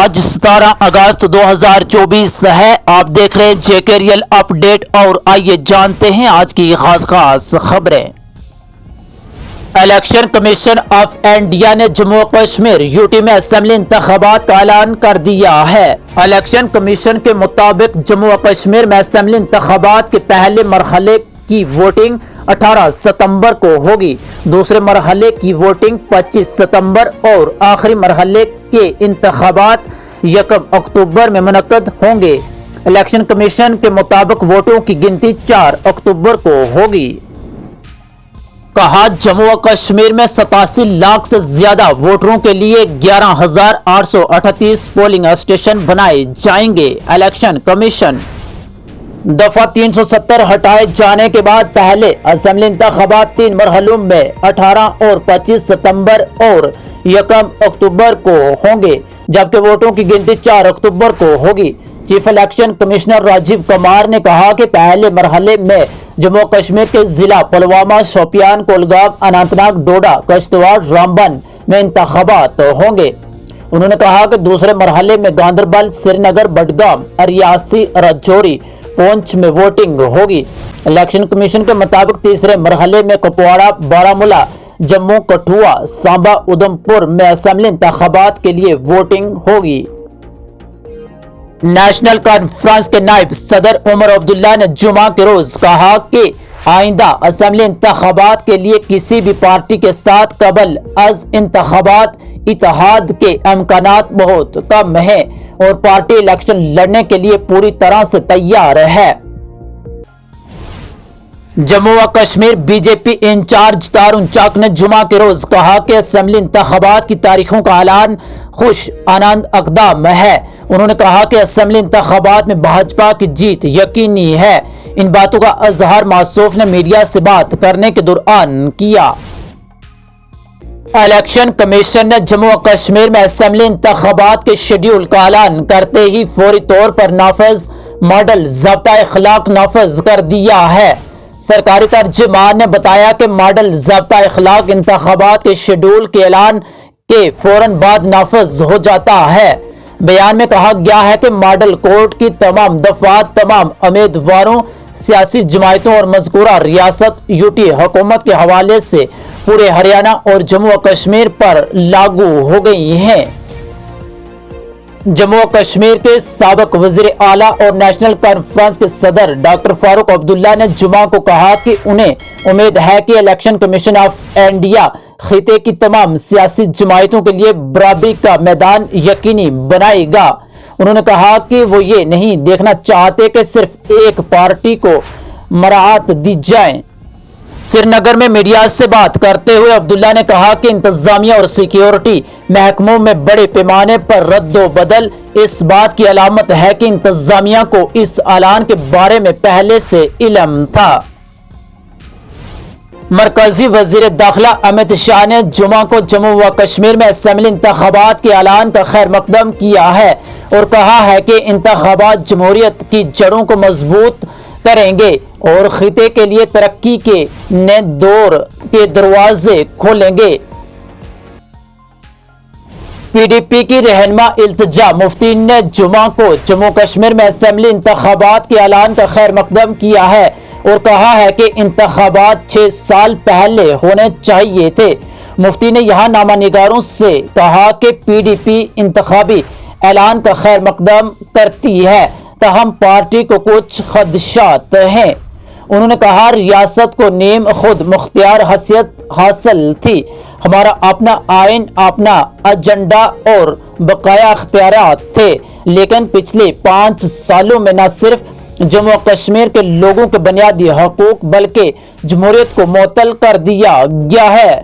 آج 17 اگست 2024 ہے۔ آپ دیکھ رہے ہیں JK ریئل اپڈیٹ اور آئیے جانتے ہیں آج کی خاص خبریں۔ الیکشن کمیشن آف انڈیا نے جموں و کشمیر UT میں اسمبلی انتخابات کا اعلان کر دیا ہے۔ الیکشن کمیشن کے مطابق جموں و کشمیر میں اسمبلی انتخابات کے پہلے مرحلے کی ووٹنگ 18 ستمبر کو ہوگی، دوسرے مرحلے کی ووٹنگ 25 ستمبر اور آخری مرحلے کے انتخابات 1 اکتوبر میں منعقد ہوں گے۔ الیکشن کمیشن کے مطابق ووٹوں کی گنتی 4 اکتوبر کو ہوگی۔ کہا جموں و کشمیر میں 87 لاکھ سے زیادہ ووٹروں کے لیے 11,838 پولنگ اسٹیشن بنائے جائیں گے۔ الیکشن کمیشن دفعہ 370 ہٹائے جانے کے بعد پہلے اسمبلی انتخابات 3 مرحلوں میں 18 اور 25 ستمبر اور 1 اکتوبر کو ہوں گے، جبکہ ووٹوں کی گنتی 4 اکتوبر کو ہوگی۔ Chief election commissioner Rajiv Kumar نے کہا کہ پہلے مرحلے میں جموں کشمیر کے ضلع پلوامہ، شوپیان، کولگام، اننت ناگ، ڈوڈا، کشتواڑ، رامبن میں انتخابات ہوں گے۔ انہوں نے کہا کہ دوسرے مرحلے میں گاندربل، سری نگر، بڈگام، ریاسی، راجوری، پونچھ میں ووٹنگ ہوگی۔ الیکشن کمیشن کے مطابق تیسرے مرحلے میں کپواڑہ، بارامولہ، جموں، کٹھوا، سامبا، ادھم پور میں اسمبلی انتخابات کے لیے ووٹنگ ہوگی۔ نیشنل کانفرنس کے نائب صدر عمر عبداللہ نے جمعہ کے روز کہا کہ آئندہ اسمبلی انتخابات کے لیے کسی بھی پارٹی کے ساتھ قبل از انتخابات اتحاد کے امکانات بہت کم ہیں اور پارٹی الیکشن لڑنے کے لیے پوری طرح سے تیار ہے۔ جموں و کشمیر BJP انچارج تارون چاک نے جمعہ کے روز کہا کہ اسمبلی انتخابات کی تاریخوں کا اعلان خوش آنند اقدام ہے۔ انہوں نے کہا کہ اسمبلی انتخابات میں بھاجپا کی جیت یقینی ہے۔ ان باتوں کا اظہار موصوف نے میڈیا سے بات کرنے کے دوران کیا۔ الیکشن کمیشن نے جموں و کشمیر میں اسمبلی انتخابات کے شیڈول کا اعلان کرتے ہی فوری طور پر نافذ ماڈل ضابطہ اخلاق نافذ کر دیا ہے۔ سرکاری ترجمان نے بتایا کہ ماڈل ضابطہ اخلاق انتخابات کے شیڈول کے اعلان کے فوراً بعد نافذ ہو جاتا ہے۔ بیان میں کہا گیا ہے کہ ماڈل کوڈ کی تمام دفعات تمام امیدواروں، سیاسی جماعتوں اور مذکورہ ریاست UT حکومت کے حوالے سے پورے ہریانہ اور جموں و کشمیر پر لاگو ہو گئی ہیں۔ جموں و کشمیر کے سابق وزیر اعلیٰ اور نیشنل کانفرنس کے صدر ڈاکٹر فاروق عبداللہ نے جمعہ کو کہا کہ انہیں امید ہے کہ الیکشن کمیشن آف انڈیا خطے کی تمام سیاسی جماعتوں کے لیے برابری کا میدان یقینی بنائے گا۔ انہوں نے کہا کہ وہ یہ نہیں دیکھنا چاہتے کہ صرف ایک پارٹی کو مراعات دی جائے۔ سری نگر میں میڈیا سے بات کرتے ہوئے عبداللہ نے کہا کہ انتظامیہ اور سیکیورٹی محکموں میں بڑے پیمانے پر رد و بدل اس بات کی علامت ہے کہ انتظامیہ کو اس اعلان کے بارے میں پہلے سے علم تھا۔ مرکزی وزیر داخلہ امت شاہ نے جمعہ کو جموں و کشمیر میں اسمبلی انتخابات کے اعلان کا خیر مقدم کیا ہے اور کہا ہے کہ انتخابات جمہوریت کی جڑوں کو مضبوط کریں گے اور خطے کے لیے ترقی کے نئے دور کے دروازے کھولیں گے۔ PDP کی رہنما التجا مفتی نے جمعہ کو جموں کشمیر میں اسمبلی انتخابات کے اعلان کا خیر مقدم کیا ہے اور کہا ہے کہ انتخابات 6 سال پہلے ہونے چاہیے تھے۔ مفتی نے یہاں نامہ نگاروں سے کہا کہ PDP انتخابی اعلان کا خیر مقدم کرتی ہے، تاہم پارٹی کو کچھ خدشات ہیں۔ انہوں نے کہا ریاست کو نیم خود مختار حیثیت حاصل تھی، ہمارا اپنا آئین، اپنا ایجنڈا اور بقایا اختیارات تھے، لیکن پچھلے 5 سالوں میں نہ صرف جموں و کشمیر کے لوگوں کے بنیادی حقوق بلکہ جمہوریت کو معطل کر دیا گیا ہے۔